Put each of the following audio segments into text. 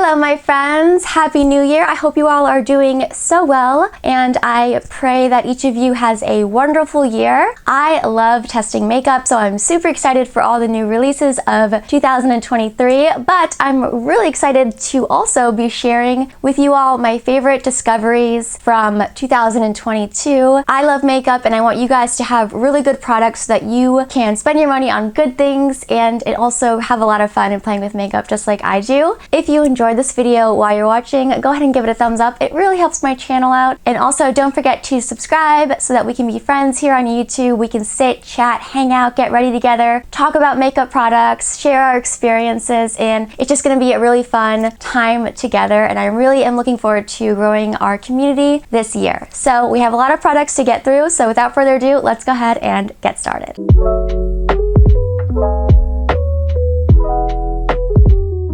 Hello my friends, Happy New Year. I hope you all are doing so well and I pray that each of you has a wonderful year. I love testing makeup, so I'm super excited for all the new releases of 2023, but I'm really excited to also be sharing with you all my favorite discoveries from 2022. I love makeup and I want you guys to have really good products so that you can spend your money on good things and also have a lot of fun in playing with makeup just like I do. If you enjoyed this video while you're watching, go ahead and give it a thumbs up. It really helps my channel out. And also don't forget to subscribe so that we can be friends here on YouTube. We can sit, chat, hang out, get ready together, talk about makeup products, share our experiences, and it's just gonna be a really fun time together. And I really am looking forward to growing our community this year. So we have a lot of products to get through. So without further ado, let's go ahead and get started.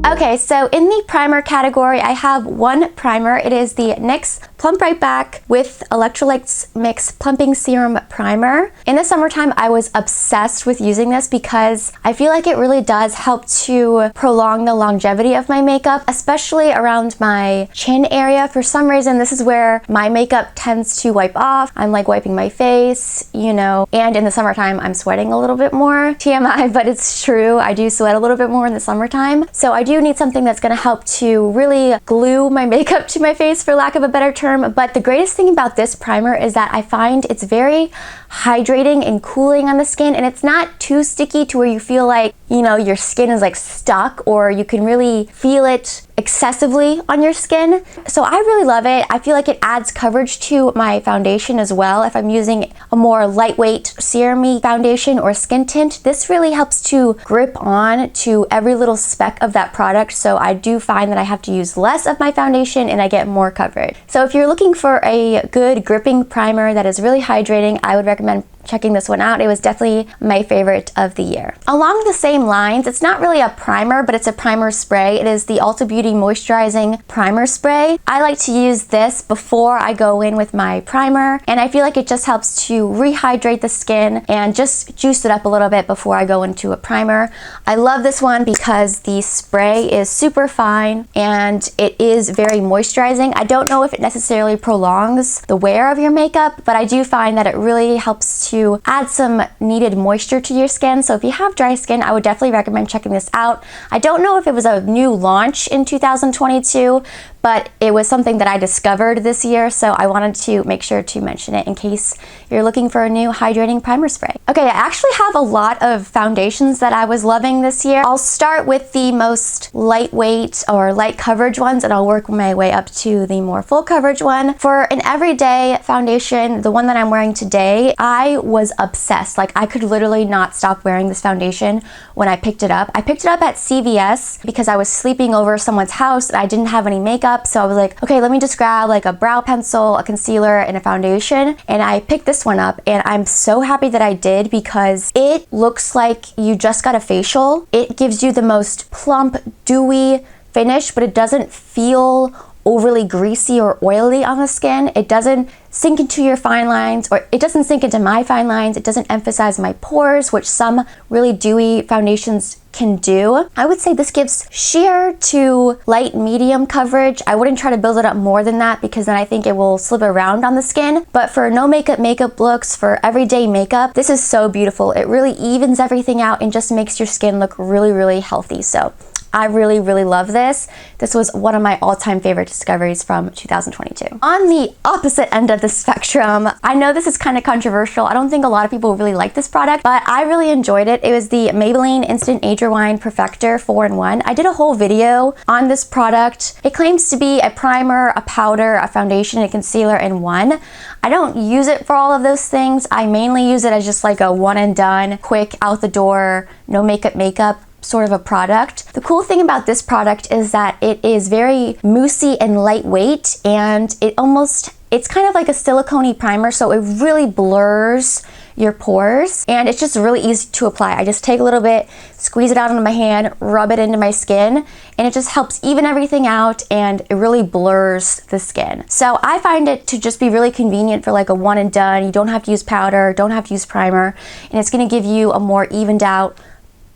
Okay, so in the primer category, I have one primer. It is the NYX Plump Right Back with Electrolytes Mix Plumping Serum Primer. In the summertime, I was obsessed with using this because I feel like it really does help to prolong the longevity of my makeup, especially around my chin area. For some reason, this is where my makeup tends to wipe off. I'm like wiping my face, you know, and in the summertime, I'm sweating a little bit more. TMI, but it's true. I do sweat a little bit more in the summertime. So I do need something that's going to help to really glue my makeup to my face, for lack of a better term. But the greatest thing about this primer is that I find it's very hydrating and cooling on the skin, and it's not too sticky to where you feel like, you know, your skin is like stuck, or you can really feel it excessively on your skin. So I really love it. I feel like it adds coverage to my foundation as well. If I'm using a more lightweight serum-y foundation or skin tint, this really helps to grip on to every little speck of that product. So I do find that I have to use less of my foundation and I get more coverage. So if you're looking for a good gripping primer that is really hydrating, I would recommend checking this one out. It was definitely my favorite of the year. Along the same lines, it's not really a primer, but it's a primer spray. It is the Ulta Beauty Moisturizing Primer Spray. I like to use this before I go in with my primer, and I feel like it just helps to rehydrate the skin and just juice it up a little bit before I go into a primer. I love this one because the spray is super fine and it is very moisturizing. I don't know if it necessarily prolongs the wear of your makeup, but I do find that it really helps to add some needed moisture to your skin. So if you have dry skin, I would definitely recommend checking this out. I don't know if it was a new launch in 2022, but it was something that I discovered this year, so I wanted to make sure to mention it in case you're looking for a new hydrating primer spray. Okay, I actually have a lot of foundations that I was loving this year. I'll start with the most lightweight or light coverage ones, and I'll work my way up to the more full coverage one. For an everyday foundation, the one that I'm wearing today, I was obsessed. Like, I could literally not stop wearing this foundation when I picked it up. I picked it up at CVS because I was sleeping over someone's house and I didn't have any makeup. So I was like, okay, let me just grab like a brow pencil, a concealer, and a foundation. And I picked this one up and I'm so happy that I did because it looks like you just got a facial. It gives you the most plump, dewy finish, but it doesn't feel overly greasy or oily on the skin. It doesn't sink into your fine lines, or it doesn't sink into my fine lines. It doesn't emphasize my pores, which some really dewy foundations can do. I would say this gives sheer to light medium coverage. I wouldn't try to build it up more than that because then I think it will slip around on the skin. But for no makeup looks, for everyday makeup, this is so beautiful. It really evens everything out and just makes your skin look really, really healthy. So I really, really love this. This was one of my all-time favorite discoveries from 2022. On the opposite end of the spectrum, I know this is kind of controversial. I don't think a lot of people really like this product, but I really enjoyed it. It was the Maybelline Instant Age Rewind Perfector 4-in-1. I did a whole video on this product. It claims to be a primer, a powder, a foundation, and a concealer in one. I don't use it for all of those things. I mainly use it as just like a one and done, quick, out the door, no makeup sort of a product. The cool thing about this product is that it is very moussey and lightweight, and it's kind of like a silicone-y primer, so it really blurs your pores, and it's just really easy to apply. I just take a little bit, squeeze it out onto my hand, rub it into my skin, and it just helps even everything out, and it really blurs the skin. So I find it to just be really convenient for like a one and done. You don't have to use powder, don't have to use primer, and it's gonna give you a more evened out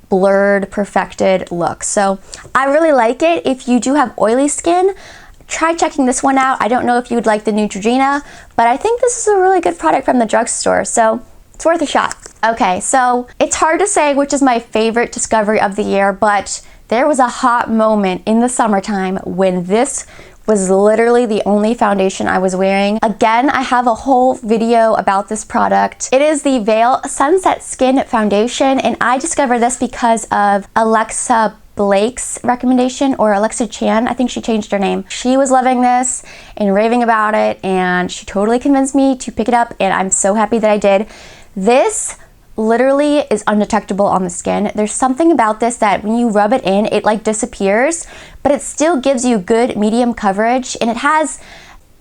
blurred, perfected look. So I really like it. If you do have oily skin, try checking this one out. I don't know if you would like the Neutrogena, but I think this is a really good product from the drugstore, so it's worth a shot. Okay, so it's hard to say which is my favorite discovery of the year, but there was a hot moment in the summertime when this was literally the only foundation I was wearing. Again, I have a whole video about this product. It is the Veil Sunset Skin Foundation, and I discovered this because of Alexa Blake's recommendation, or Alexa Chan, I think she changed her name. She was loving this and raving about it, and she totally convinced me to pick it up, and I'm so happy that I did. This literally is undetectable on the skin. There's something about this that when you rub it in, it like disappears, but it still gives you good medium coverage, and it has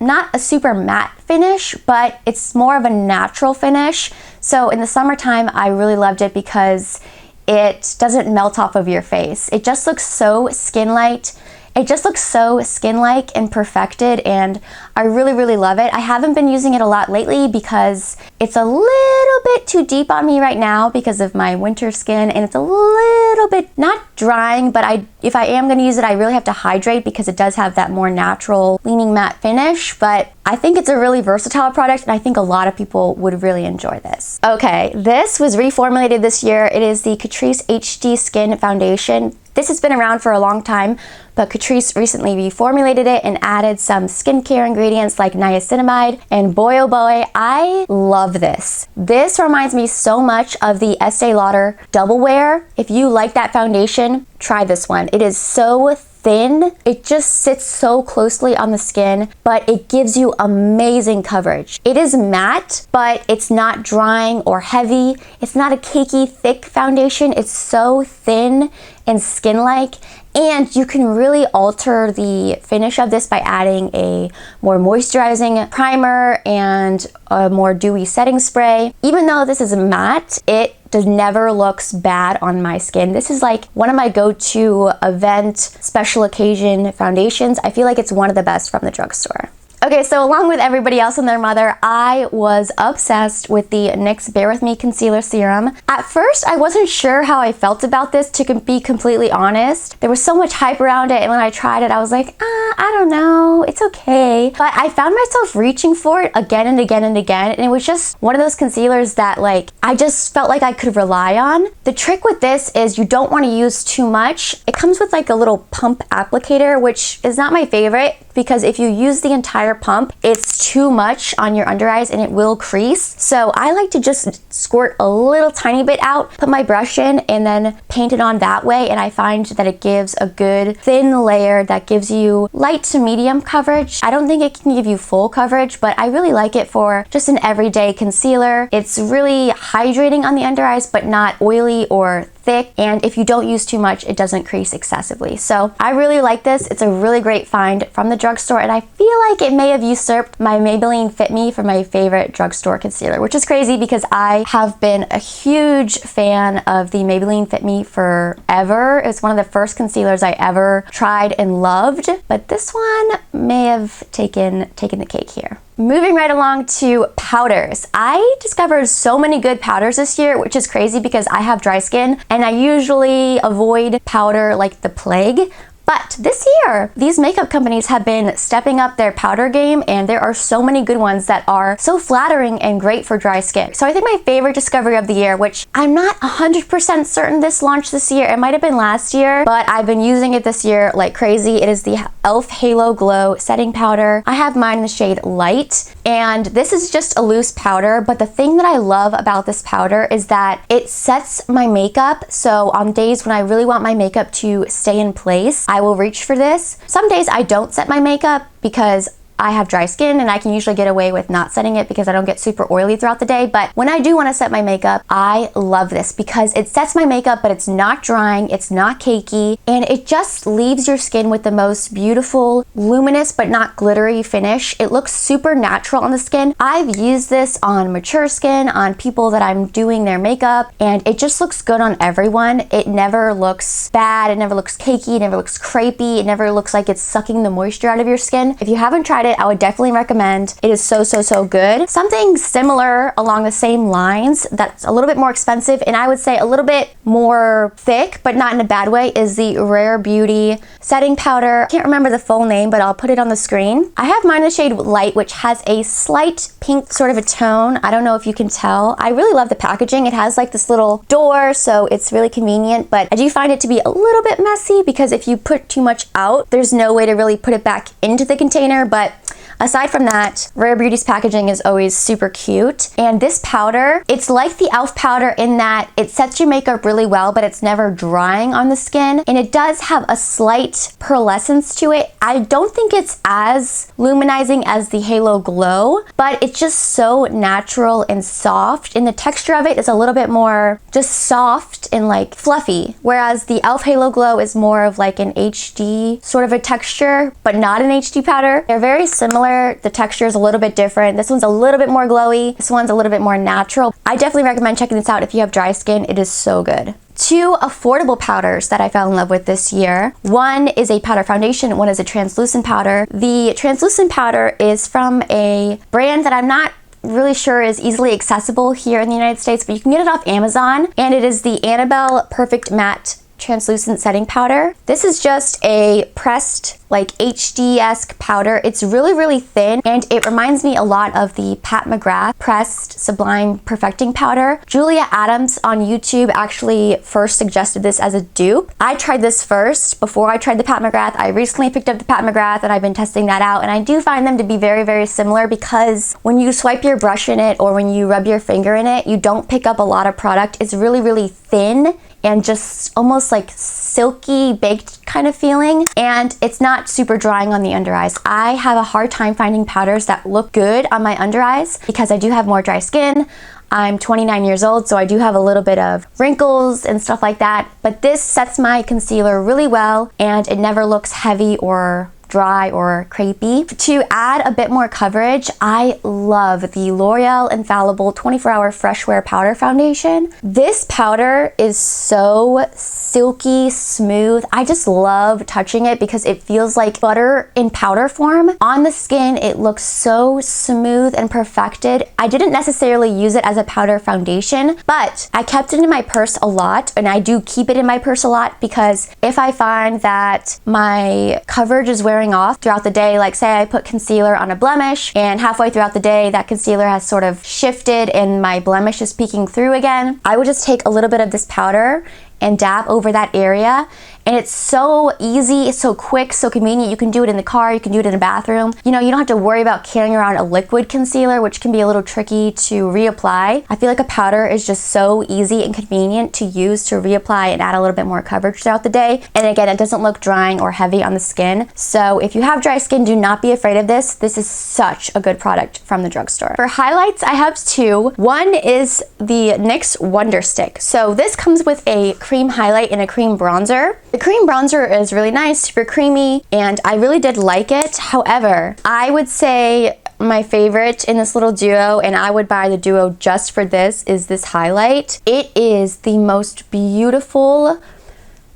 not a super matte finish, but it's more of a natural finish. So in the summertime, I really loved it because it doesn't melt off of your face. It just looks so skin-light. It just looks so skin-like and perfected, and I really, really love it. I haven't been using it a lot lately because it's a little bit too deep on me right now because of my winter skin, and it's a little bit, not drying, but if I am gonna use it, I really have to hydrate because it does have that more natural leaning matte finish, but I think it's a really versatile product, and I think a lot of people would really enjoy this. Okay, this was reformulated this year. It is the Catrice HD Skin Foundation. This has been around for a long time, but Catrice recently reformulated it and added some skincare ingredients like niacinamide, and boy oh boy, I love this. This reminds me so much of the Estee Lauder Double Wear. If you like that foundation, try this one. It is so thin. It just sits so closely on the skin, but it gives you amazing coverage. It is matte, but it's not drying or heavy. It's not a cakey, thick foundation. It's so thin and skin-like, and you can really alter the finish of this by adding a more moisturizing primer and a more dewy setting spray. Even though this is matte, it never looks bad on my skin. This is like one of my go-to event, special occasion foundations. I feel like it's one of the best from the drugstore. Okay, so along with everybody else and their mother, I was obsessed with the NYX Bare With Me Concealer Serum. At first, I wasn't sure how I felt about this, to be completely honest. There was so much hype around it, and when I tried it, I was like, I don't know, it's okay. But I found myself reaching for it again and again and again, and it was just one of those concealers that like, I just felt like I could rely on. The trick with this is you don't want to use too much. It comes with like a little pump applicator, which is not my favorite, because if you use the entire pump, it's too much on your under eyes and it will crease. So I like to just squirt a little tiny bit out, put my brush in, and then paint it on that way, and I find that it gives a good thin layer that gives you light to medium coverage. I don't think it can give you full coverage, but I really like it for just an everyday concealer. It's really hydrating on the under eyes, but not oily or thick, and if you don't use too much, it doesn't crease excessively. So I really like this. It's a really great find from the drugstore, and I feel like it may have usurped my Maybelline Fit Me for my favorite drugstore concealer, which is crazy because I have been a huge fan of the Maybelline Fit Me forever. It was one of the first concealers I ever tried and loved, but this one may have taken the cake here. Moving right along to powders. I discovered so many good powders this year, which is crazy because I have dry skin and I usually avoid powder like the plague. But this year, these makeup companies have been stepping up their powder game, and there are so many good ones that are so flattering and great for dry skin. So I think my favorite discovery of the year, which I'm not 100% certain this launched this year, it might have been last year, but I've been using it this year like crazy. It is the e.l.f. Halo Glow Setting Powder. I have mine in the shade Light, and this is just a loose powder, but the thing that I love about this powder is that it sets my makeup. So on days when I really want my makeup to stay in place, I will reach for this. Some days I don't set my makeup because I have dry skin and I can usually get away with not setting it because I don't get super oily throughout the day. But when I do want to set my makeup, I love this because it sets my makeup, but it's not drying, it's not cakey, and it just leaves your skin with the most beautiful, luminous, but not glittery finish. It looks super natural on the skin. I've used this on mature skin, on people that I'm doing their makeup, and it just looks good on everyone. It never looks bad, it never looks cakey, it never looks crepey, it never looks like it's sucking the moisture out of your skin. If you haven't tried tried it, I would definitely recommend. It is so, so, so good. Something similar along the same lines that's a little bit more expensive and I would say a little bit more thick, but not in a bad way, is the Rare Beauty setting powder. I can't remember the full name, but I'll put it on the screen. I have mine in the shade Light, which has a slight pink sort of a tone. I don't know if you can tell. I really love the packaging. It has like this little door, so it's really convenient, but I do find it to be a little bit messy because if you put too much out, there's no way to really put it back into the container. But aside from that, Rare Beauty's packaging is always super cute. And this powder, it's like the e.l.f. powder in that it sets your makeup really well, but it's never drying on the skin. And it does have a slight pearlescence to it. I don't think it's as luminizing as the Halo Glow, but it's just so natural and soft. And the texture of it is a little bit more just soft and like fluffy. Whereas the e.l.f. Halo Glow is more of like an HD sort of a texture, but not an HD powder. They're very similar. The texture is a little bit different. This one's a little bit more glowy. This one's a little bit more natural. I definitely recommend checking this out if you have dry skin. It is so good. Two affordable powders that I fell in love with this year. One is a powder foundation, one is a translucent powder. The translucent powder is from a brand that I'm not really sure is easily accessible here in the United States, but you can get it off Amazon, and it is the Annabelle Perfect Matte Translucent Setting Powder. This is just a pressed like HD-esque powder. It's really, really thin, and it reminds me a lot of the Pat McGrath Pressed Sublime Perfecting Powder. Julia Adams on YouTube actually first suggested this as a dupe. I tried this first before I tried the Pat McGrath. I recently picked up the Pat McGrath and I've been testing that out, and I do find them to be very, very similar because when you swipe your brush in it or when you rub your finger in it, you don't pick up a lot of product. It's really, really thin and just almost like silky baked kind of feeling, and it's not super drying on the under eyes. I have a hard time finding powders that look good on my under eyes because I do have more dry skin. I'm 29 years old, so I do have a little bit of wrinkles and stuff like that, but this sets my concealer really well and it never looks heavy or dry or crepey. To add a bit more coverage, I love the L'Oreal Infallible 24-Hour Fresh Wear Powder Foundation. This powder is so silky smooth. I just love touching it because it feels like butter in powder form. On the skin, it looks so smooth and perfected. I didn't necessarily use it as a powder foundation, but I kept it in my purse a lot, and I do keep it in my purse a lot because if I find that my coverage is wearing off throughout the day, like say I put concealer on a blemish and halfway throughout the day that concealer has sort of shifted and my blemish is peeking through again, I would just take a little bit of this powder and dab over that area. And it's so easy, it's so quick, so convenient. You can do it in the car, you can do it in a bathroom. You know, you don't have to worry about carrying around a liquid concealer, which can be a little tricky to reapply. I feel like a powder is just so easy and convenient to use to reapply and add a little bit more coverage throughout the day. And again, it doesn't look drying or heavy on the skin. So if you have dry skin, do not be afraid of this. This is such a good product from the drugstore. For highlights, I have two. One is the NYX Wonder Stick. So this comes with a cream highlight and a cream bronzer. The cream bronzer is really nice, super creamy, and I really did like it. However, I would say my favorite in this little duo, and I would buy the duo just for this, is this highlight. It is the most beautiful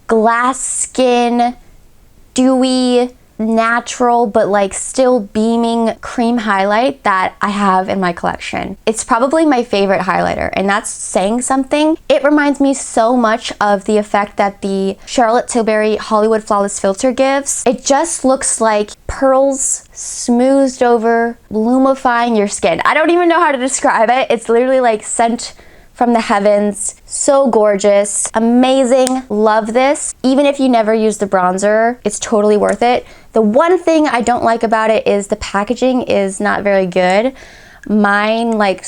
glass skin, dewy, natural but like still beaming cream highlight that I have in my collection. It's probably my favorite highlighter, and that's saying something. It reminds me so much of the effect that the Charlotte Tilbury Hollywood Flawless Filter gives. It just looks like pearls smoothed over, lumifying your skin. I don't even know how to describe it. It's literally like sent from the heavens. So gorgeous, amazing, love this. Even if you never use the bronzer, it's totally worth it. The one thing I don't like about it is the packaging is not very good. Mine like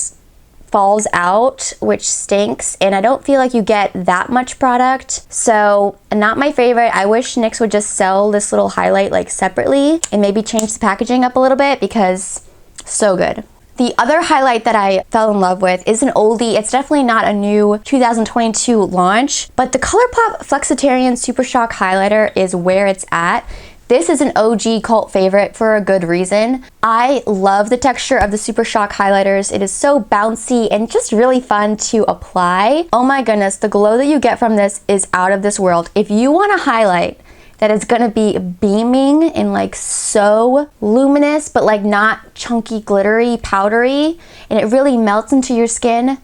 falls out, which stinks, and I don't feel like you get that much product. So not my favorite. I wish NYX would just sell this little highlight like separately and maybe change the packaging up a little bit because so good. The other highlight that I fell in love with is an oldie. It's definitely not a new 2022 launch, but the ColourPop Flexitarian Super Shock Highlighter is where it's at. This is an OG cult favorite for a good reason. I love the texture of the Super Shock highlighters. It is so bouncy and just really fun to apply. Oh my goodness, the glow that you get from this is out of this world. If you want to highlight that is gonna be beaming and like so luminous, but like not chunky, glittery, powdery, and it really melts into your skin.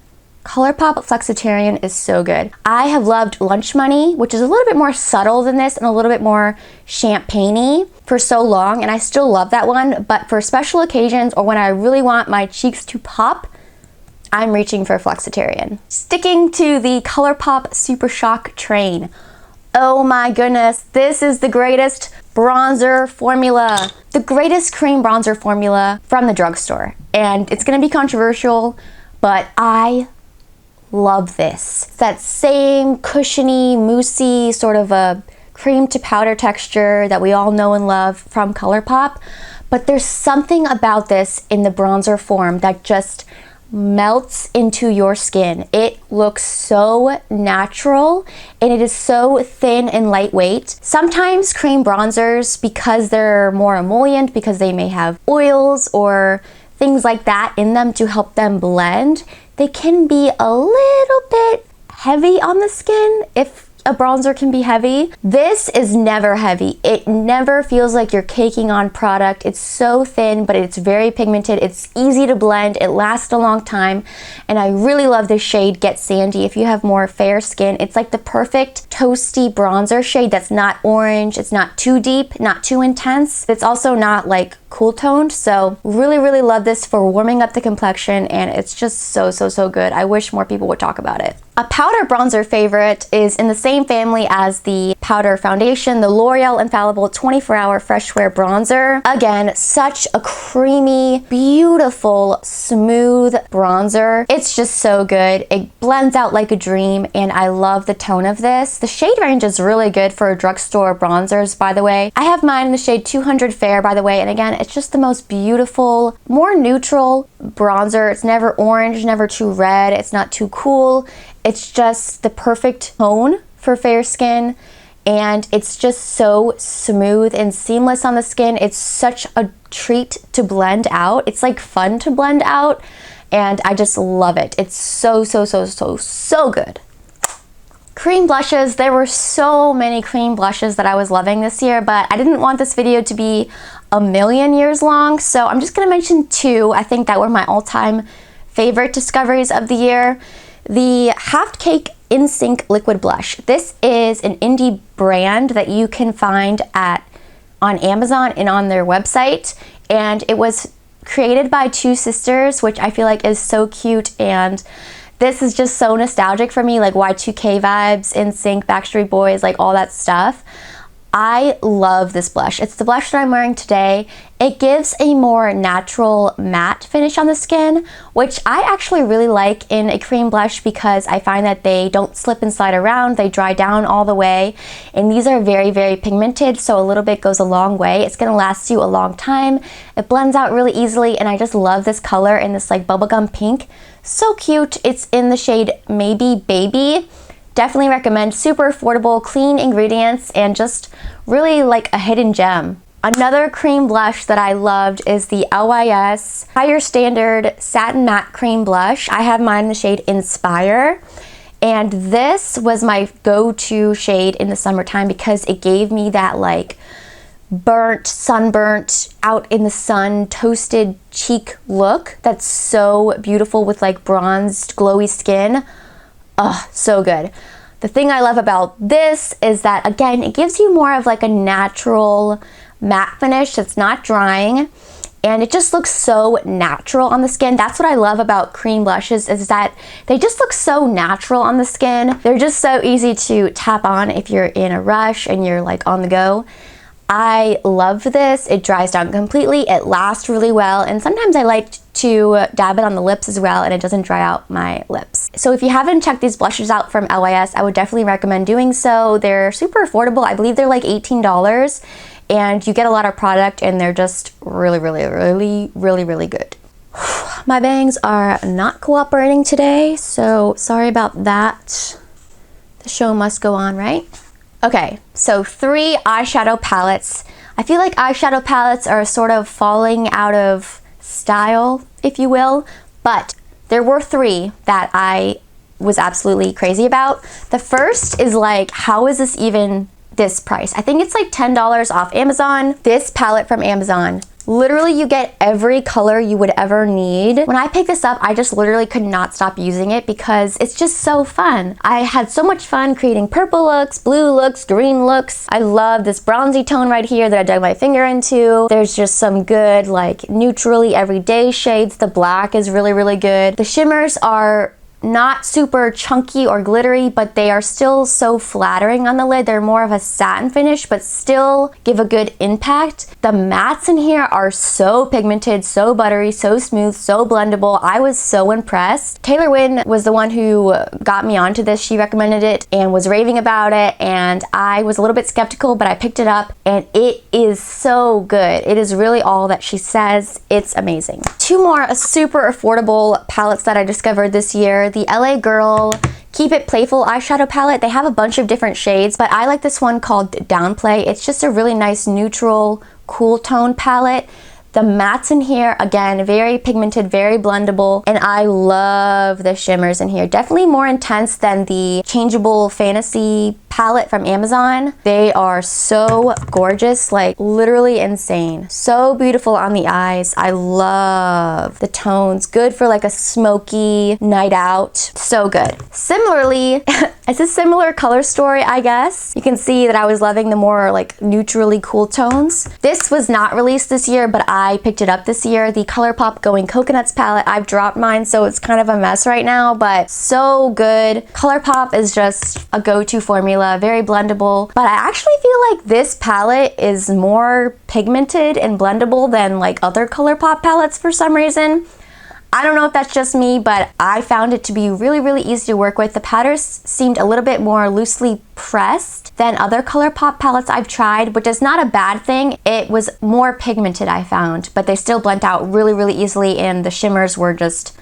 ColourPop Flexitarian is so good. I have loved Lunch Money, which is a little bit more subtle than this and a little bit more champagne-y for so long, and I still love that one, but for special occasions or when I really want my cheeks to pop, I'm reaching for Flexitarian. Sticking to the ColourPop Super Shock train. Oh my goodness, this is the greatest bronzer formula. The greatest cream bronzer formula from the drugstore. And it's gonna be controversial, but I love this. It's that same cushiony, moussey, sort of a cream to powder texture that we all know and love from ColourPop. But there's something about this in the bronzer form that just melts into your skin. It looks so natural and it is so thin and lightweight. Sometimes cream bronzers, because they're more emollient, because they may have oils or things like that in them to help them blend, they can be a little bit heavy on the skin, if a bronzer can be heavy. This is never heavy. It never feels like you're caking on product. It's so thin, but it's very pigmented. It's easy to blend. It lasts a long time. And I really love this shade, Get Sandy. If you have more fair skin, it's like the perfect toasty bronzer shade that's not orange. It's not too deep, not too intense. It's also not like cool toned. So really, really love this for warming up the complexion, and it's just so, so, so good. I wish more people would talk about it. A powder bronzer favorite is in the same family as the powder foundation, the L'Oreal Infallible 24-Hour Fresh Wear Bronzer. Again, such a creamy, beautiful, smooth bronzer. It's just so good. It blends out like a dream, and I love the tone of this. The shade range is really good for drugstore bronzers, by the way. I have mine in the shade 200 Fair, by the way, and again, it's just the most beautiful, more neutral bronzer. It's never orange, never too red. It's not too cool. It's just the perfect tone for fair skin, and it's just so smooth and seamless on the skin. It's such a treat to blend out. It's like fun to blend out, and I just love it. It's so, so, so, so, so good. Cream blushes. There were so many cream blushes that I was loving this year, but I didn't want this video to be a million years long, so I'm just gonna mention two I think that were my all-time favorite discoveries of the year. The Half Cake In Sync Liquid Blush. This is an indie brand that you can find on Amazon and on their website, and it was created by two sisters, which I feel like is so cute, and this is just so nostalgic for me, like Y2K vibes, NSYNC, Backstreet Boys, like all that stuff. I love this blush. It's the blush that I'm wearing today. It gives a more natural matte finish on the skin, which I actually really like in a cream blush because I find that they don't slip and slide around, they dry down all the way, and these are very, very pigmented, so a little bit goes a long way. It's gonna last you a long time. It blends out really easily, and I just love this color in this like bubblegum pink. So cute. It's in the shade Maybe Baby. Definitely recommend. Super affordable, clean ingredients, and just really like a hidden gem. Another cream blush that I loved is the LYS Higher Standard Satin Matte Cream Blush. I have mine in the shade Inspire, and this was my go-to shade in the summertime because it gave me that like burnt, sunburnt, out in the sun, toasted cheek look that's so beautiful with like bronzed, glowy skin. Oh, so good. The thing I love about this is that, again, it gives you more of like a natural matte finish that's not drying, and it just looks so natural on the skin. That's what I love about cream blushes, is that they just look so natural on the skin. They're just so easy to tap on if you're in a rush and you're like on the go. I love this. It dries down completely. It lasts really well, and sometimes I like to dab it on the lips as well, and it doesn't dry out my lips. So if you haven't checked these blushes out from LYS, I would definitely recommend doing so. They're super affordable. I believe they're like $18, and you get a lot of product, and they're just really, really, really, really, really good. My bangs are not cooperating today, so sorry about that. The show must go on, right? Okay, so 3 eyeshadow palettes. I feel like eyeshadow palettes are sort of falling out of style, if you will, but there were 3 that I was absolutely crazy about. The first is like, how is this even this price. I think it's like $10 off Amazon. This palette from Amazon, literally you get every color you would ever need. When I picked this up, I just literally could not stop using it because it's just so fun. I had so much fun creating purple looks, blue looks, green looks. I love this bronzy tone right here that I dug my finger into. There's just some good like neutrally everyday shades. The black is really, really good. The shimmers are not super chunky or glittery, but they are still so flattering on the lid. They're more of a satin finish, but still give a good impact. The mattes in here are so pigmented, so buttery, so smooth, so blendable. I was so impressed. Taylor Wynn was the one who got me onto this. She recommended it and was raving about it, and I was a little bit skeptical, but I picked it up and it is so good. It is really all that she says. It's amazing. Two more super affordable palettes that I discovered this year. The LA Girl Keep It Playful eyeshadow palette. They have a bunch of different shades, but I like this one called Downplay. It's just a really nice neutral, cool tone palette. The mattes in here, again, very pigmented, very blendable, and I love the shimmers in here. Definitely more intense than the Changeable Fantasy palette from Amazon. They are so gorgeous, like literally insane. So beautiful on the eyes. I love the tones. Good for like a smoky night out. So good. Similarly, it's a similar color story, I guess. You can see that I was loving the more like neutrally cool tones. This was not released this year, but I picked it up this year. The ColourPop Going Coconuts palette. I've dropped mine, so it's kind of a mess right now, but so good. ColourPop is just a go-to formula, very blendable, but I actually feel like this palette is more pigmented and blendable than like other ColourPop palettes for some reason. I don't know if that's just me, but I found it to be really, really easy to work with. The powders seemed a little bit more loosely pressed than other ColourPop palettes I've tried, which is not a bad thing. It was more pigmented, I found, but they still blend out really, really easily, and the shimmers were just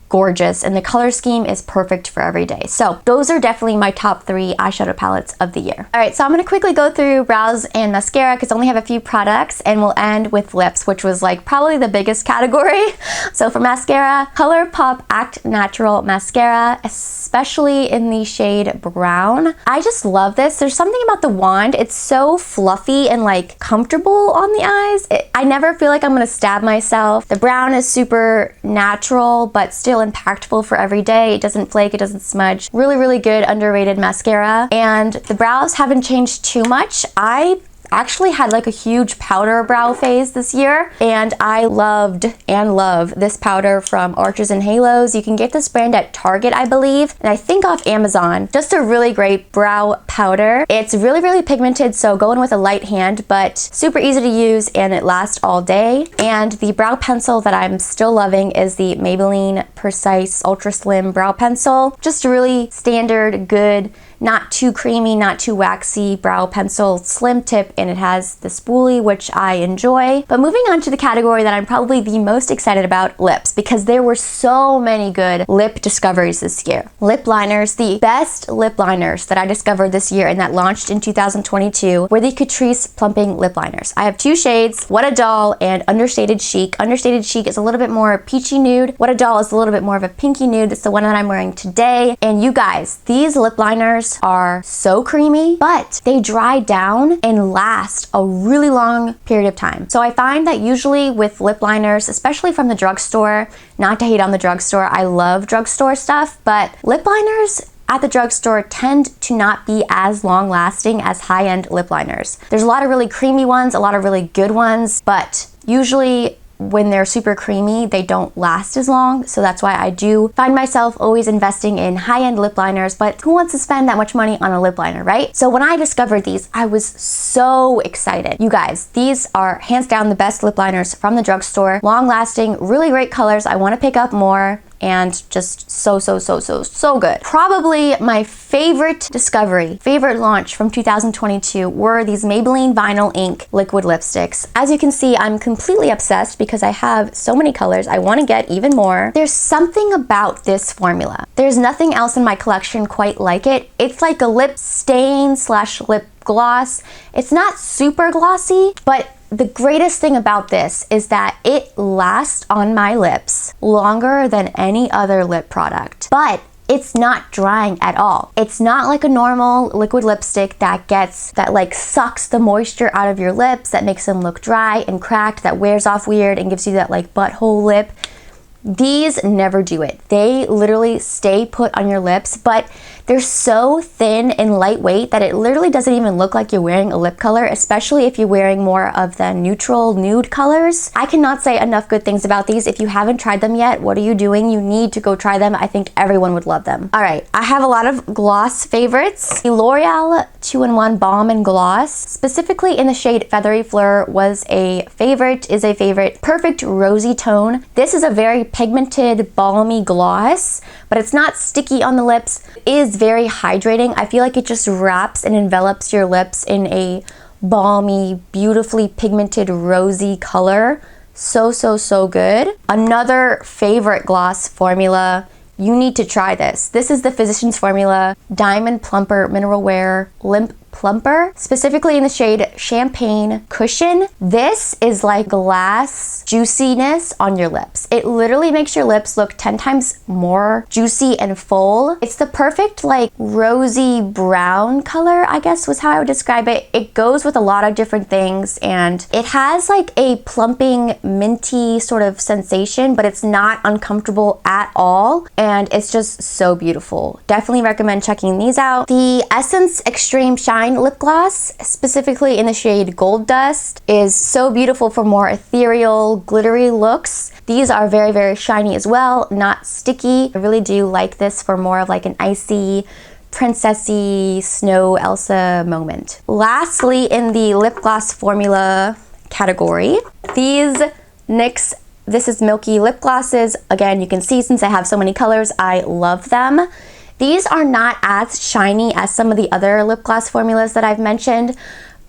gorgeous, and the color scheme is perfect for every day. So those are definitely my top 3 eyeshadow palettes of the year. All right, so I'm gonna quickly go through brows and mascara because I only have a few products, and we'll end with lips, which was like probably the biggest category. So for mascara, ColourPop Act Natural Mascara, especially in the shade Brown. I just love this. There's something about the wand. It's so fluffy and like comfortable on the eyes. I never feel like I'm gonna stab myself. The brown is super natural, but still impactful for every day. It doesn't flake, it doesn't smudge. Really, really good underrated mascara. And the brows haven't changed too much. I actually had like a huge powder brow phase this year, and I loved and love this powder from Arches and Halos. You can get this brand at Target, I believe, and I think off Amazon. Just a really great brow powder. It's really, really pigmented, so go in with a light hand, but super easy to use, and it lasts all day. And the brow pencil that I'm still loving is the Maybelline Precise Ultra Slim Brow Pencil. Just a really standard, good, not too creamy, not too waxy brow pencil, slim tip, and it has the spoolie, which I enjoy. But moving on to the category that I'm probably the most excited about, lips, because there were so many good lip discoveries this year. Lip liners, the best lip liners that I discovered this year and that launched in 2022 were the Catrice Plumping Lip Liners. I have 2 shades, What a Doll and Understated Chic. Understated Chic is a little bit more peachy nude. What a Doll is a little bit more of a pinky nude. That's the one that I'm wearing today. And you guys, these lip liners are so creamy, but they dry down and last a really long period of time. So I find that usually with lip liners, especially from the drugstore, not to hate on the drugstore, I love drugstore stuff, but lip liners at the drugstore tend to not be as long lasting as high-end lip liners. There's a lot of really creamy ones, a lot of really good ones, but usually when they're super creamy, they don't last as long. So that's why I do find myself always investing in high-end lip liners, but who wants to spend that much money on a lip liner, right? So when I discovered these, I was so excited. You guys, these are hands down the best lip liners from the drugstore. Long lasting, really great colors. I want to pick up more, and just so good. Probably my favorite discovery, favorite launch from 2022 were these Maybelline Vinyl Ink liquid lipsticks. As you can see, I'm completely obsessed because I have so many colors. I want to get even more. There's something about this formula. There's nothing else in my collection quite like it. It's like a lip stain / lip gloss. It's not super glossy, but the greatest thing about this is that it lasts on my lips longer than any other lip product. But it's not drying at all. It's not like a normal liquid lipstick that like sucks the moisture out of your lips, that makes them look dry and cracked, that wears off weird and gives you that like butthole lip. These never do it. They literally stay put on your lips, but they're so thin and lightweight that it literally doesn't even look like you're wearing a lip color, especially if you're wearing more of the neutral nude colors. I cannot say enough good things about these. If you haven't tried them yet, what are you doing? You need to go try them. I think everyone would love them. All right, I have a lot of gloss favorites. The L'Oreal 2-in-1 Balm and Gloss, specifically in the shade Feathery Fleur, is a favorite. Perfect Rosy Tone. This is a very pigmented, balmy gloss, but it's not sticky on the lips. It is very hydrating. I feel like it just wraps and envelops your lips in a balmy, beautifully pigmented, rosy color. So, so, so good. Another favorite gloss formula. You need to try this. This is the Physicians Formula Diamond Plumper Mineral Wear Limp Plumper, specifically in the shade Champagne Cushion. This is like glass juiciness on your lips. It literally makes your lips look 10 times more juicy and full. It's the perfect like rosy brown color, I guess was how I would describe it. It goes with a lot of different things and it has like a plumping minty sort of sensation, but it's not uncomfortable at all. And it's just so beautiful. Definitely recommend checking these out. The Essence Extreme Shine lip gloss, specifically in the shade Gold Dust, is so beautiful for more ethereal, glittery looks. These are very, very shiny as well, not sticky. I really do like this for more of like an icy, princessy, snow Elsa moment. Lastly, in the lip gloss formula category, these NYX This Is Milky lip glosses. Again, you can see since I have so many colors, I love them. These are not as shiny as some of the other lip gloss formulas that I've mentioned,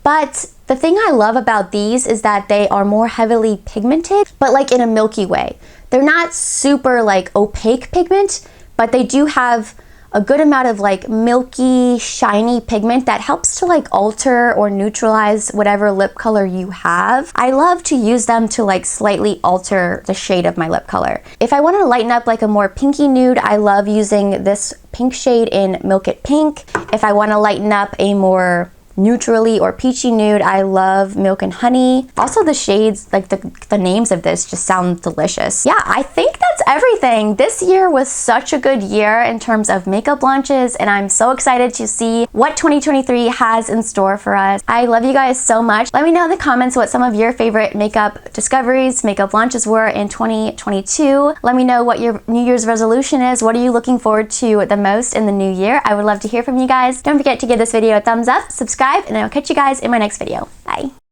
but the thing I love about these is that they are more heavily pigmented, but like in a milky way. They're not super like opaque pigment, but they do have a good amount of like milky, shiny pigment that helps to like alter or neutralize whatever lip color you have. I love to use them to like slightly alter the shade of my lip color. If I want to lighten up like a more pinky nude, I love using this pink shade in Milk It Pink. If I want to lighten up a more neutrally or peachy nude, I love Milk and Honey. Also the shades, like the names of this just sound delicious. Yeah, I think that's everything. This year was such a good year in terms of makeup launches, and I'm so excited to see what 2023 has in store for us. I love you guys so much. Let me know in the comments what some of your favorite makeup discoveries, makeup launches were in 2022. Let me know what your New Year's resolution is. What are you looking forward to the most in the new year? I would love to hear from you guys. Don't forget to give this video a thumbs up, subscribe, and I'll catch you guys in my next video. Bye.